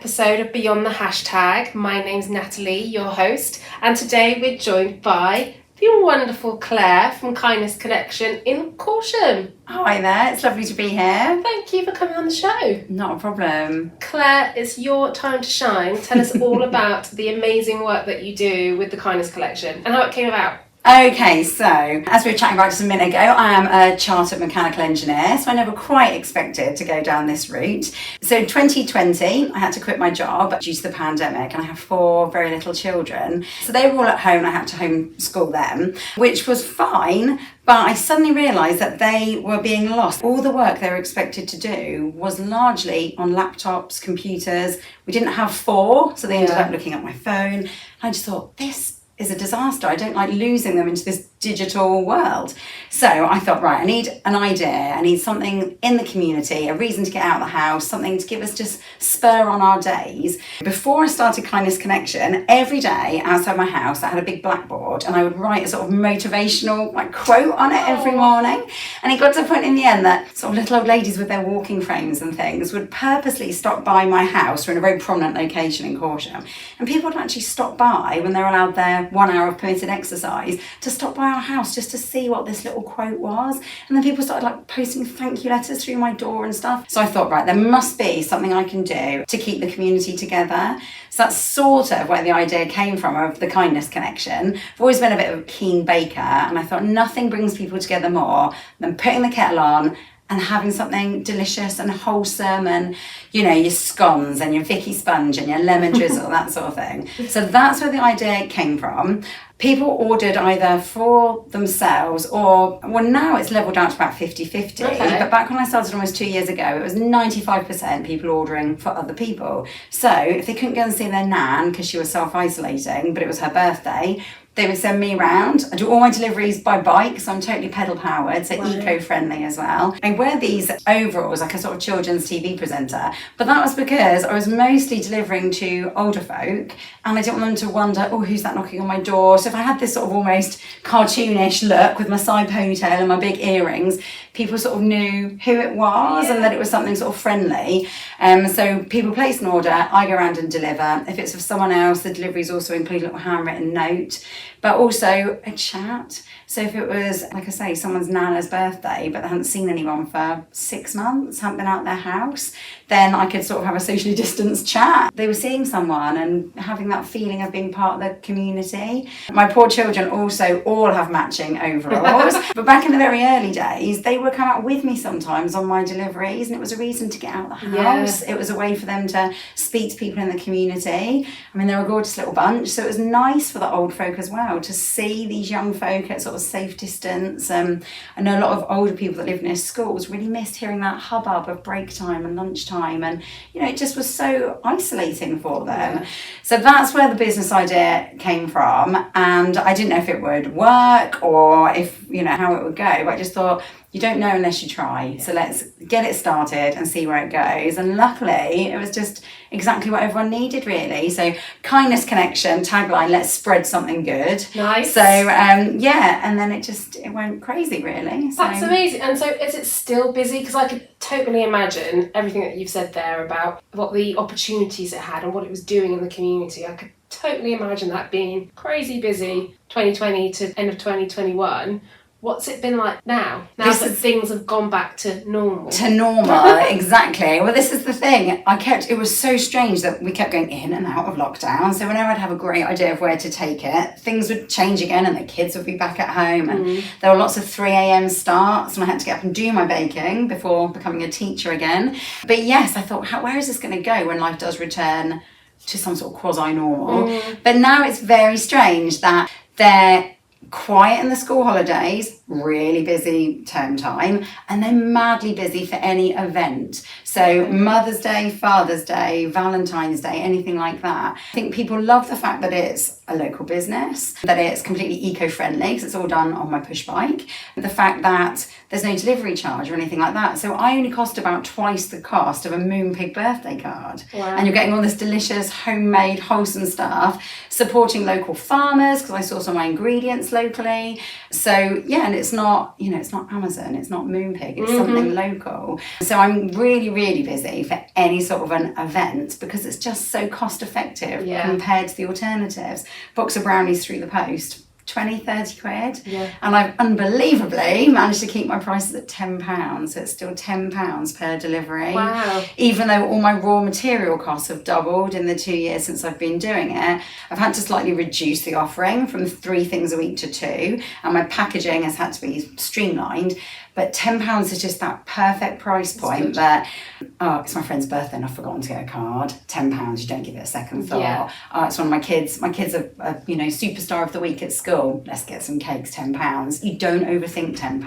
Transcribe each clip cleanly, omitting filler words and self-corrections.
episode of Beyond the Hashtag. My name's Natalie, your host, and today we're joined by the wonderful Klaire from Kindness Connection in Corsham. Hi there, it's lovely to be here. Thank you for coming on the show. Not a problem. Klaire, it's your time to shine. Tell us all about the amazing work that you do with the Kindness Collection and how it came about. Okay, so as we were chatting about just a minute ago, I am a chartered mechanical engineer, so I never quite expected to go down this route. So in 2020, I had to quit my job due to the pandemic, and I have 4 very little children. So they were all at home, and I had to homeschool them, which was fine, but I suddenly realised that they were being lost. All the work they were expected to do was largely on laptops, computers. We didn't have 4, so they ended up looking at my phone. And I just thought, this is a disaster. I don't like losing them into this digital world. So I thought, right, I need an idea. I need something in the community, a reason to get out of the house, something to give us just spur on our days. Before I started Kindness Connection, every day outside my house, I had a big blackboard and I would write a sort of motivational quote on it every morning. And it got to the point in the end that sort of little old ladies with their walking frames and things would purposely stop by my house. We're in a very prominent location in Corsham. And people would actually stop by when they're allowed their 1 hour of permitted exercise to stop by our house just to see what this little quote was. And then people started posting thank you letters through my door and stuff. So I thought, right, there must be something I can do to keep the community together. So that's sort of where the idea came from, of the Kindness Connection. I've always been a bit of a keen baker, and I thought nothing brings people together more than putting the kettle on and having something delicious and wholesome, and your scones and your Vicky sponge and your lemon drizzle, that sort of thing. So that's where the idea came from. People ordered either for themselves or, well, now it's leveled out to about 50-50. Okay. But back when I started almost 2 years ago, it was 95% people ordering for other people. So if they couldn't go and see their nan because she was self-isolating, but it was her birthday, they would send me around. I do all my deliveries by bike, so I'm totally pedal powered, so eco-friendly as well. I wear these overalls like a sort of children's TV presenter, but that was because I was mostly delivering to older folk, and I didn't want them to wonder, oh, who's that knocking on my door? So if I had this sort of almost cartoonish look with my side ponytail and my big earrings, people sort of knew who it was and that it was something sort of friendly. So people place an order, I go around and deliver. If it's for someone else, the deliveries also include a little handwritten note, but also a chat. So if it was, like I say, someone's nana's birthday, but they hadn't seen anyone for 6 months, hadn't been out their house, then I could sort of have a socially distanced chat. They were seeing someone and having that feeling of being part of the community. My poor children also all have matching overalls, but back in the very early days, they would come out with me sometimes on my deliveries, and it was a reason to get out of the house. It was a way for them to speak to people in the community. I mean, they're a gorgeous little bunch, so it was nice for the old folk as well to see these young folk at sort of safe distance. I know a lot of older people that live near schools really missed hearing that hubbub of break time and lunchtime, and it just was so isolating for them. So that's where the business idea came from, and I didn't know if it would work or if how it would go, but I just thought, you don't know unless you try. So let's get it started and see where it goes. And luckily, it was just exactly what everyone needed, really. So Kindness Connection, tagline, let's spread something good. Nice. So, and then it went crazy, really. So, that's amazing. And so is it still busy? Because I could totally imagine everything that you've said there about what the opportunities it had and what it was doing in the community. I could totally imagine that being crazy busy 2020 to end of 2021. What's it been like now? Now that things have gone back to normal. Exactly. Well, this is the thing. It was so strange that we kept going in and out of lockdown. So whenever I'd have a great idea of where to take it, things would change again and the kids would be back at home. And there were lots of 3 a.m. starts, and I had to get up and do my baking before becoming a teacher again. But yes, I thought, where is this going to go when life does return to some sort of quasi-normal? But now it's very strange that they're quiet in the school holidays, really busy term time, and then madly busy for any event. So Mother's Day, Father's Day, Valentine's Day, anything like that. I think people love the fact that it's a local business, that it's completely eco-friendly because it's all done on my push bike. The fact that there's no delivery charge or anything like that. So I only cost about twice the cost of a Moonpig birthday card. Wow. And you're getting all this delicious, homemade, wholesome stuff, supporting local farmers because I source all my ingredients sourced locally. So yeah, and it's not, it's not Amazon, it's not Moonpig, it's something local. So I'm really, really busy for any sort of an event because it's just so cost effective compared to the alternatives. Box of brownies through the post, 20-30 quid, and I've unbelievably managed to keep my prices at £10, so it's still £10 per delivery. Wow. Even though all my raw material costs have doubled in the 2 years since I've been doing it, I've had to slightly reduce the offering from 3 things a week to 2, and my packaging has had to be streamlined. But £10 is just that perfect price point that, it's my friend's birthday and I've forgotten to get a card. £10, you don't give it a second thought. Yeah. It's one of my kids. My kids are, superstar of the week at school. Let's get some cakes, £10. You don't overthink £10.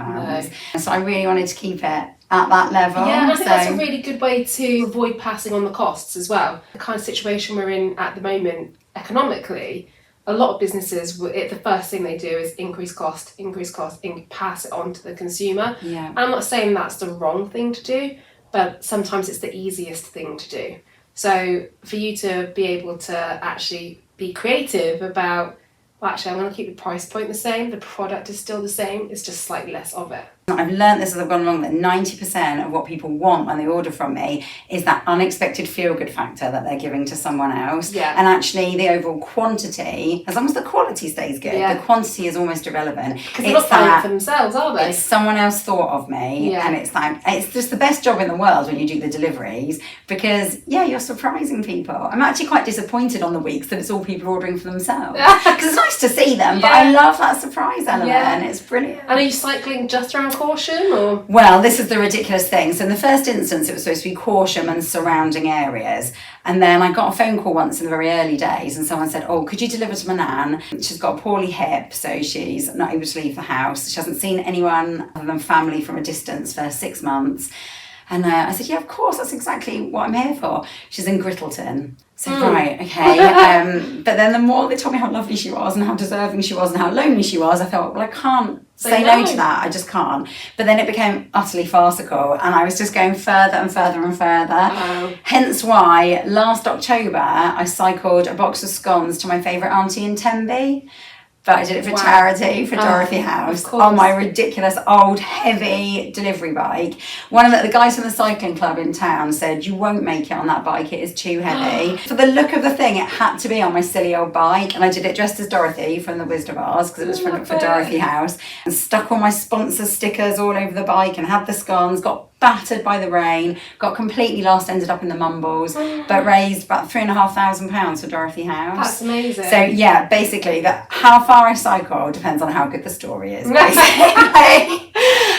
No. So I really wanted to keep it at that level. Yeah, and I think that's a really good way to avoid passing on the costs as well. The kind of situation we're in at the moment economically, a lot of businesses, the first thing they do is increase cost, and pass it on to the consumer. Yeah. And I'm not saying that's the wrong thing to do, but sometimes it's the easiest thing to do. So for you to be able to actually be creative about, well, actually, I'm going to keep the price point the same, the product is still the same, it's just slightly less of it. I've learned this as I've gone along that 90% of what people want when they order from me is that unexpected feel-good factor that they're giving to someone else. Yeah. And actually the overall quantity, as long as the quality stays good, the quantity is almost irrelevant. Because they're not buying it for themselves, are they? It's someone else thought of me, and it's just the best job in the world when you do the deliveries because, you're surprising people. I'm actually quite disappointed on the weeks that it's all people ordering for themselves because it's nice to see them, but I love that surprise element and it's brilliant. And are you cycling just around Caution or? Well, this is the ridiculous thing. So in the first instance, it was supposed to be Caution and surrounding areas. And then I got a phone call once in the very early days and someone said, could you deliver to my nan? She's got a poorly hip, so she's not able to leave the house. She hasn't seen anyone other than family from a distance for 6 months. And I said, yeah, of course, that's exactly what I'm here for. She's in Grittleton. So, right, okay. But then the more they told me how lovely she was and how deserving she was and how lonely she was, I thought, well, I can't say no to that. I just can't. But then it became utterly farcical and I was just going further and further and further. Oh. Hence why last October I cycled a box of scones to my favourite auntie in Tenby. But I did it for charity, for Dorothy House, on my ridiculous old heavy delivery bike. One of the guys from the cycling club in town said, you won't make it on that bike, it is too heavy. For the look of the thing, it had to be on my silly old bike. And I did it dressed as Dorothy from The Wizard of Oz, because it was for Dorothy House. And stuck all my sponsor stickers all over the bike and had the scones, got battered by the rain, got completely lost, ended up in the mumbles, but raised about £3,500 for Dorothy House. That's amazing. So yeah, basically how far I cycle depends on how good the story is, basically.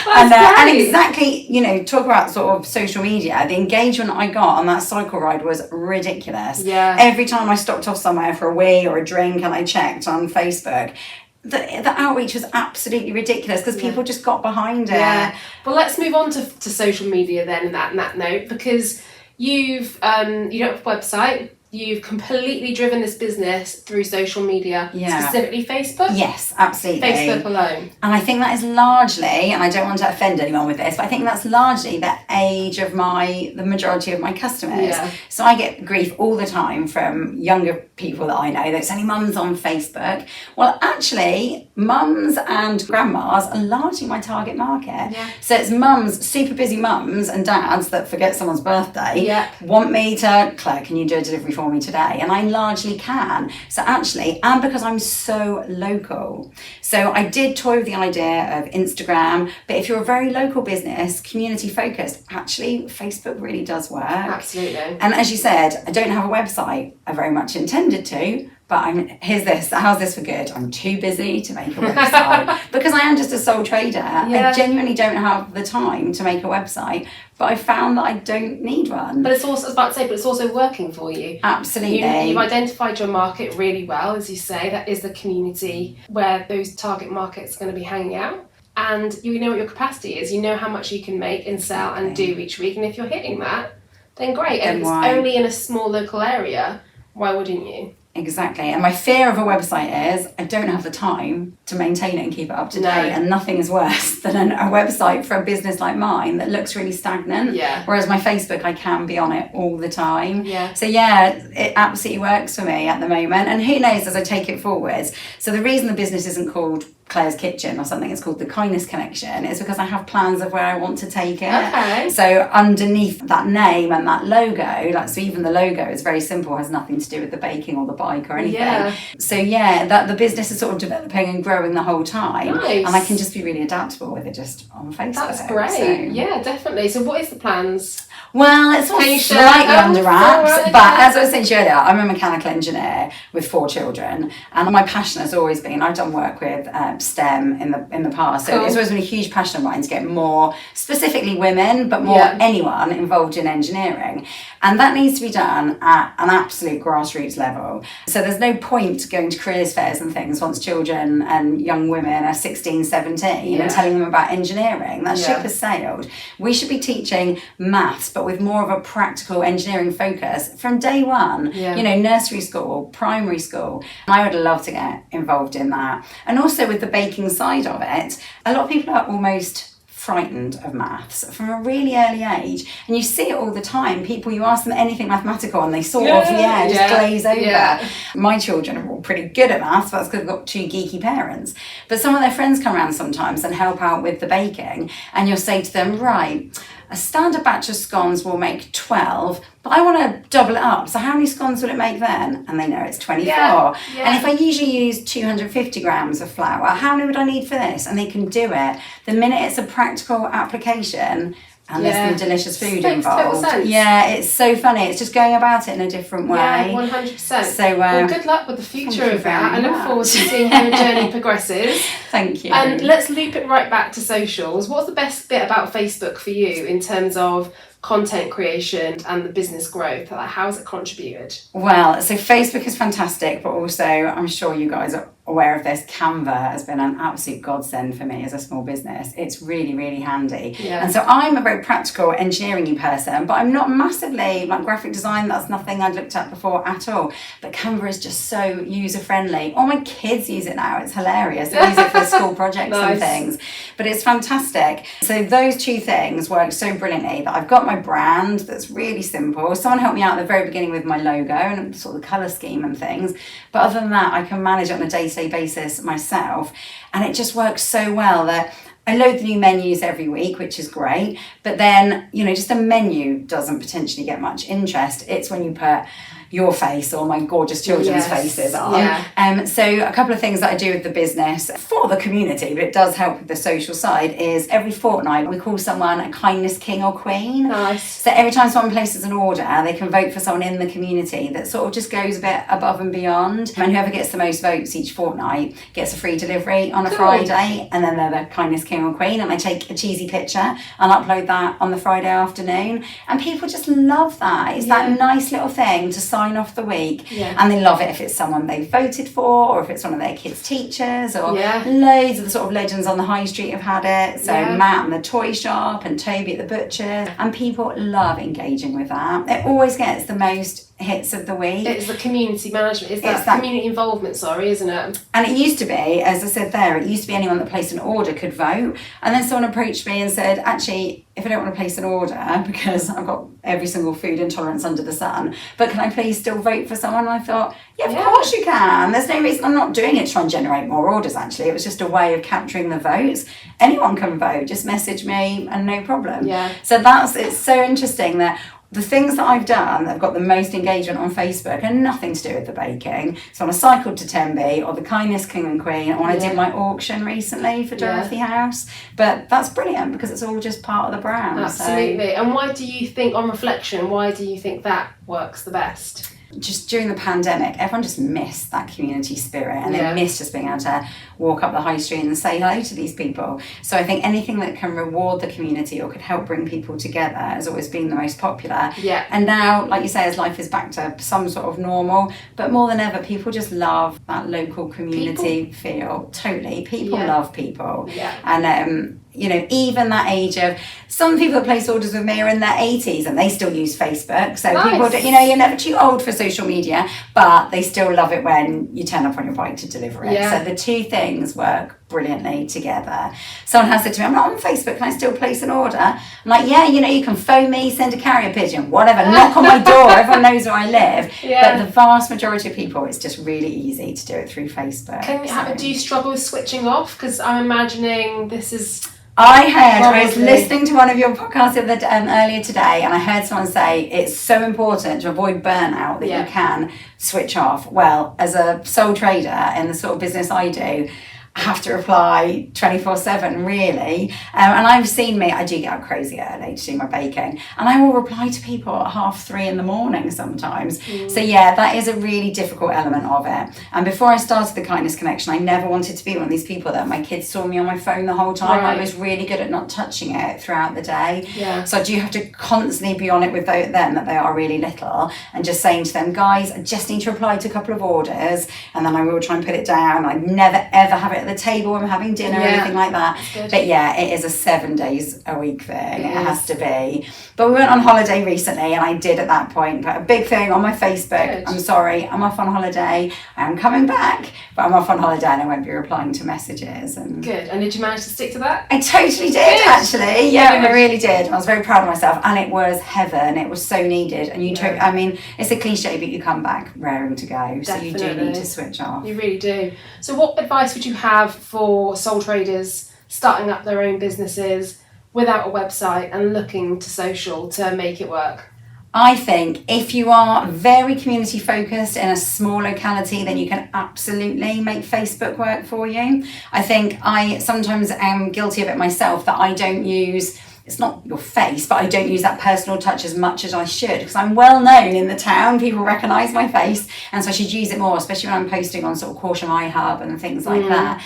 And exactly, talk about sort of social media, the engagement I got on that cycle ride was ridiculous. Yeah. Every time I stopped off somewhere for a wee or a drink and I checked on Facebook, the outreach was absolutely ridiculous because people just got behind it. Yeah. Well, let's move on to social media then in that note, because you don't have a website. You've completely driven this business through social media, specifically Facebook? Yes, absolutely. Facebook alone. And I think that is largely, and I don't want to offend anyone with this, but I think that's largely the age of the majority of my customers. Yeah. So I get grief all the time from younger people that I know that say mums on Facebook. Well, actually, mums and grandmas are largely my target market. Yeah. So it's mums, super busy mums and dads that forget someone's birthday, want me to, Claire, can you do a delivery for me today? And I largely can. So actually, and because I'm so local. So I did toy with the idea of Instagram, but if you're a very local business, community focused, actually Facebook really does work. Absolutely. And as you said, I don't have a website. I very much intended to, but how's this for good? I'm too busy to make a website because I am just a sole trader. I genuinely don't have the time to make a website, but I found that I don't need one. But it's also, I was about to say, but it's also working for you. Absolutely. You've identified your market really well, as you say. That is the community where those target markets are going to be hanging out. And you know what your capacity is. You know how much you can make and sell and do each week. And if you're hitting that, then great. And if it's only in a small local area, why wouldn't you? Exactly. And my fear of a website is I don't have the time to maintain it and keep it up to date. And nothing is worse than a website for a business like mine that looks really stagnant. Yeah. Whereas my Facebook, I can be on it all the time. Yeah. So yeah, it absolutely works for me at the moment. And who knows as I take it forwards. So the reason the business isn't called Klaire's Kitchen or something, it's called the Kindness Connection, it's because I have plans of where I want to take it. Okay. So underneath that name and that logo, like, so even the logo is very simple, has nothing to do with the baking or the bike or anything. Yeah. So yeah, that the business is sort of developing and growing the whole time. Nice. And I can just be really adaptable with it just on Facebook. That's great. So. Yeah, definitely. So what is the plans? Well, it's all Can you share? slightly under wraps, Alright, but okay. as I was saying to you earlier, I'm a mechanical engineer with 4 children, and my passion has always been, I've done work with STEM in the past, so Cool. it's always been a huge passion of mine to get more, specifically women, but more anyone involved in engineering. And that needs to be done at an absolute grassroots level. So there's no point going to careers fairs and things once children and young women are 16, 17 and telling them about engineering. That ship has sailed. We should be teaching maths, but with more of a practical engineering focus from day one. You know, nursery school, primary school. And I would love to get involved in that. And also with the baking side of it, a lot of people are almost frightened of maths from a really early age, and you see it all the time. People, you ask them anything mathematical and they sort of just glaze over. My children are all pretty good at maths, but that's because I've got 2 geeky parents, but some of their friends come around sometimes and help out with the baking, and you'll say to them, right, a standard batch of scones will make 12, but I want to double it up. So how many scones will it make then? And they know it's 24. And if I usually use 250 grams of flour, how many would I need for this? And they can do it. The minute it's a practical application, and there's some delicious food involved. Yeah, it's so funny. It's just going about it in a different way. Yeah, 100%. So, well, good luck with the future of that. I look forward to seeing how your journey progresses. Thank you. And let's loop it right back to socials. What's the best bit about Facebook for you in terms of content creation and the business growth? Like, how has it contributed? Well, so Facebook is fantastic, but also I'm sure you guys are aware of this, Canva has been an absolute godsend for me as a small business. It's really, really handy. And so I'm a very practical engineering person, but I'm not massively like graphic design. That's nothing I'd looked at before at all. But Canva is just so user friendly. All my kids use it now. It's hilarious. They use it for school projects and things, but it's fantastic. So those 2 things work so brilliantly that I've got my brand that's really simple. Someone helped me out at the very beginning with my logo and sort of the colour scheme and things. But other than that, I can manage it on a day-to-day basis myself, and it just works so well that I load the new menus every week, which is great, but then, you know, just a menu doesn't potentially get much interest. It's when you put your face or my gorgeous children's faces on. So a couple of things that I do with the business for the community, but it does help with the social side, is every fortnight we call someone a kindness king or queen. So every time someone places an order, they can vote for someone in the community that sort of just goes a bit above and beyond, and whoever gets the most votes each fortnight gets a free delivery on a Friday, and then they're the kindness king or queen, and I take a cheesy picture and upload that on the Friday afternoon, and people just love that. It's that nice little thing to sign off the week, and they love it if it's someone they voted for, or if it's one of their kids' teachers, or loads of the sort of legends on the high street have had it. So Matt and the toy shop, and Toby at the butcher's, and people love engaging with that. It always gets the most hits of the week. It's the community management, it's that community involvement, isn't it? And it used to be, as I said there, it used to be anyone that placed an order could vote, and then someone approached me and said, actually, if I don't want to place an order because I've got every single food intolerance under the sun, but can I please still vote for someone? And I thought, of course you can. There's no reason. I'm not doing it to try and generate more orders, actually. It was just a way of capturing the votes. Anyone can vote, just message me and no problem. So it's so interesting that the things that I've done that have got the most engagement on Facebook are nothing to do with the baking. So when I cycled to Tenby, or the Kindness King and Queen, or when I did my auction recently for Dorothy House. But that's brilliant because it's all just part of the brand. Absolutely. And why do you think, on reflection, why do you think that works the best? Just during the pandemic, everyone just missed that community spirit, and they missed just being able to walk up the high street and say hello to these people. So I think anything that can reward the community or could help bring people together has always been the most popular. And now, like you say, as life is back to some sort of normal, but more than ever, people just love that local community feel. Totally. People love people. And you know, even that age of, some people that place orders with me are in their 80s and they still use Facebook. So people, you know, you're never too old for social media, but they still love it when you turn up on your bike to deliver it. So the 2 things work brilliantly together. Someone has said to me, I'm not on Facebook, can I still place an order? I'm like, yeah, you know, you can phone me, send a carrier pigeon, whatever, knock on my door, everyone knows where I live. But the vast majority of people, it's just really easy to do it through Facebook. Do you struggle with switching off? Because I'm imagining this is... I was listening to one of your podcasts earlier today, and I heard someone say it's so important to avoid burnout that you can switch off. Well, as a sole trader in the sort of business I do, I have to reply 24/7 really, and I've seen I do get up crazy early to do my baking, and I will reply to people at 3:30 in the morning sometimes. So yeah, that is a really difficult element of it. And before I started the Kindness Connection, I never wanted to be one of these people that my kids saw me on my phone the whole time. I was really good at not touching it throughout the day. So I do have to constantly be on it with them that they are really little, and just saying to them, guys, I just need to reply to a couple of orders, and then I will try and put it down. I never ever have it at the table when I'm having dinner or anything like that. But yeah, it is a 7 days a week thing. It has to be. But we went on holiday recently, and I did at that point put a big thing on my Facebook. I'm sorry, I'm off on holiday. I am coming back, but I'm off on holiday and I won't be replying to messages. And good. And did you manage to stick to that? I totally did, actually. Yeah, I really did. I was very proud of myself, and it was heaven. It was so needed. And I mean, it's a cliche, but you come back raring to go. So you do need to switch off. You really do. So what advice would you have for sole traders starting up their own businesses without a website and looking to social to make it work? I think if you are very community focused in a small locality, then you can absolutely make Facebook work for you. I think I sometimes am guilty of it myself, that I don't use, it's not your face, but I don't use that personal touch as much as I should, because I'm well known in the town. People recognise my face, and so I should use it more, especially when I'm posting on sort of Caution iHub and things like that.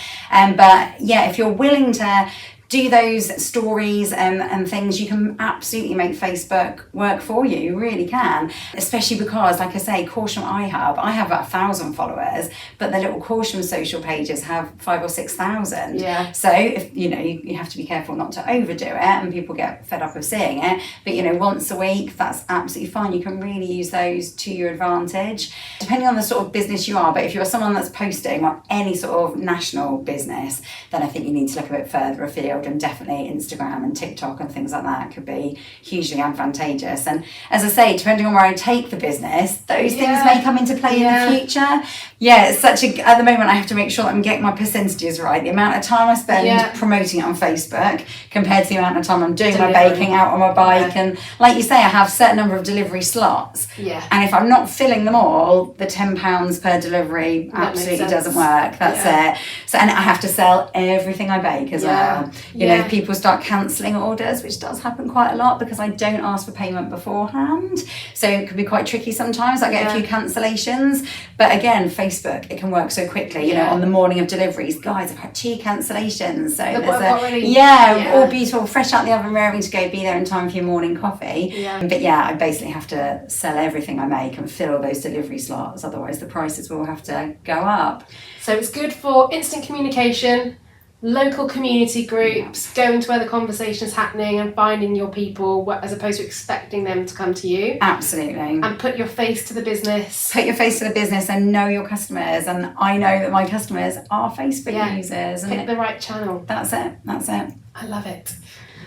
But yeah, if you're willing to do those stories and things, you can absolutely make Facebook work for you. You really can, especially because, like I say, Caution iHub, I have about 1,000 followers, but the little Caution social pages have 5,000 or 6,000. So if you have to be careful not to overdo it, and people get fed up of seeing it. But once a week, that's absolutely fine. You can really use those to your advantage, depending on the sort of business you are. But if you're someone that's posting on any sort of national business, then I think you need to look a bit further afield. And definitely Instagram and TikTok and things like that could be hugely advantageous. And as I say, depending on where I take the business, those things may come into play in the future. It's at the moment I have to make sure that I'm getting my percentages right. The amount of time I spend promoting it on Facebook compared to the amount of time I'm doing my baking out on my bike. And like you say, I have a certain number of delivery slots. And if I'm not filling them all, the £10 per delivery absolutely doesn't work. That's it. So, and I have to sell everything I bake as well. You know, if people start cancelling orders, which does happen quite a lot because I don't ask for payment beforehand. So it can be quite tricky sometimes. I get a few cancellations. But again, Facebook, it can work so quickly. You know, on the morning of deliveries, guys, I've had 2 cancellations. So there's all beautiful, fresh out the oven, raring to go, be there in time for your morning coffee. But yeah, I basically have to sell everything I make and fill those delivery slots. Otherwise, the prices will have to go up. So it's good for instant communication, local community groups, going to where the conversation is happening and finding your people as opposed to expecting them to come to you. Absolutely. And put your face to the business. Put your face to the business and know your customers. And I know that my customers are Facebook users. And pick the right channel. That's it. I love it.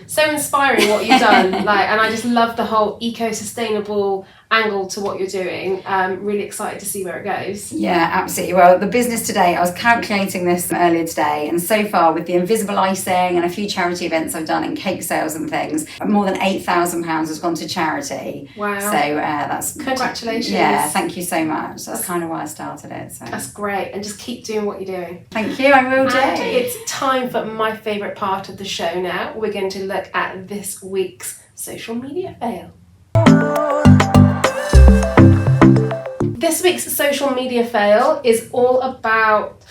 So inspiring what you've done. And I just love the whole eco-sustainable angle to what you're doing. Really excited to see where it goes. Yeah, absolutely. Well, the business today, I was calculating this earlier today, and so far with the invisible icing and a few charity events I've done in cake sales and things, more than £8,000 has gone to charity. Wow. So that's... Congratulations. Yeah, thank you so much. That's kind of why I started it. So. That's great. And just keep doing what you're doing. Thank you, I will do. And it's time for my favourite part of the show now. We're going to look at this week's social media fail. This week's social media fail is all about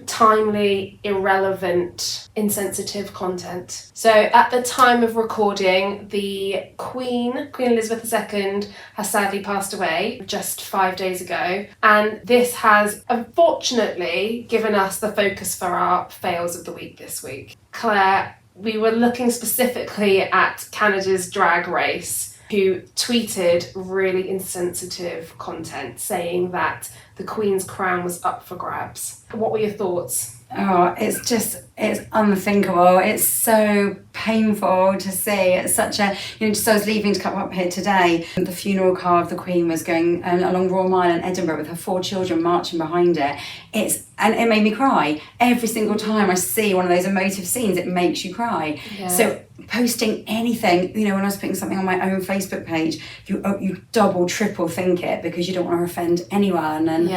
timely, irrelevant, insensitive content. So at the time of recording, the Queen Elizabeth II, has sadly passed away just 5 days ago. And this has unfortunately given us the focus for our fails of the week this week. Klaire, we were looking specifically at Canada's Drag Race, who tweeted really insensitive content saying that the Queen's crown was up for grabs. What were your thoughts? Oh, it's unthinkable. It's so painful to see. It's such a, just I was leaving to come up here today. The funeral car of the Queen was going along Royal Mile in Edinburgh with her 4 children marching behind it. And it made me cry. Every single time I see one of those emotive scenes, it makes you cry. Yeah. So posting anything, when I was putting something on my own Facebook page, you double, triple think it because you don't want to offend anyone. And,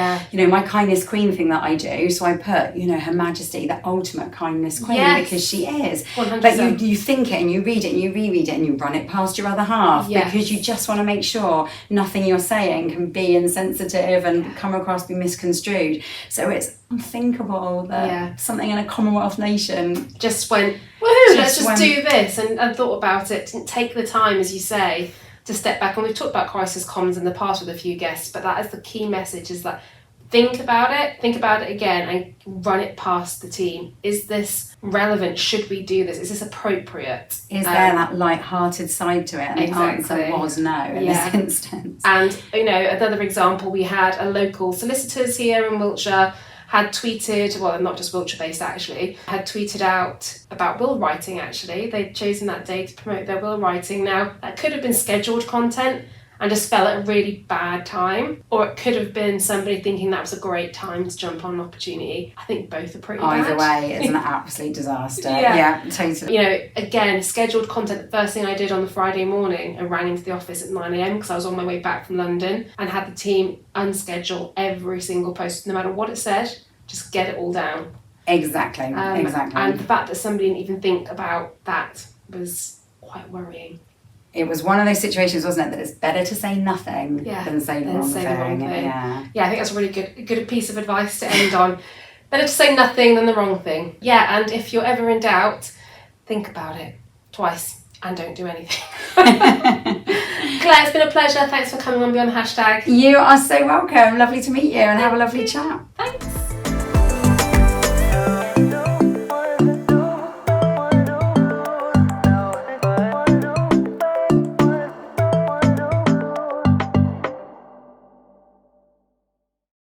my kindness queen thing that I do, so I put, Her Majesty, the ultimate kindness queen, because she is. 100%. But you think it and you read it and you reread it and you run it past your other half because you just want to make sure nothing you're saying can be insensitive and come across, be misconstrued. So it's unthinkable that something in a Commonwealth nation just went, woohoo, let's just do this, and thought about it, didn't take the time, as you say, to step back. And we've talked about crisis comms in the past with a few guests, but that is the key message, is that think about it again and run it past the team. Is this relevant? Should we do this? Is this appropriate? Is there that light-hearted side to it? And the answer was no in this instance. And, another example, we had a local solicitors here in Wiltshire had tweeted, well, not just Wiltshire based actually, had tweeted out about will writing actually. They'd chosen that day to promote their will writing. Now, that could have been scheduled content and just fell at a really bad time, or it could have been somebody thinking that was a great time to jump on an opportunity. I think both are pretty bad. Either way, it's an absolute disaster. Yeah, totally. Again, scheduled content, the first thing I did on the Friday morning, I ran into the office at 9 a.m. because I was on my way back from London, and had the team unschedule every single post, no matter what it said, just get it all down. Exactly. And the fact that somebody didn't even think about that was quite worrying. It was one of those situations, wasn't it, that it's better to say nothing than say the wrong thing. Yeah, I think that's a really good piece of advice to end on. Better to say nothing than the wrong thing. Yeah, and if you're ever in doubt, think about it twice and don't do anything. Klaire, it's been a pleasure. Thanks for coming on Beyond the Hashtag. You are so welcome. Lovely to meet you and have a lovely chat. Thanks.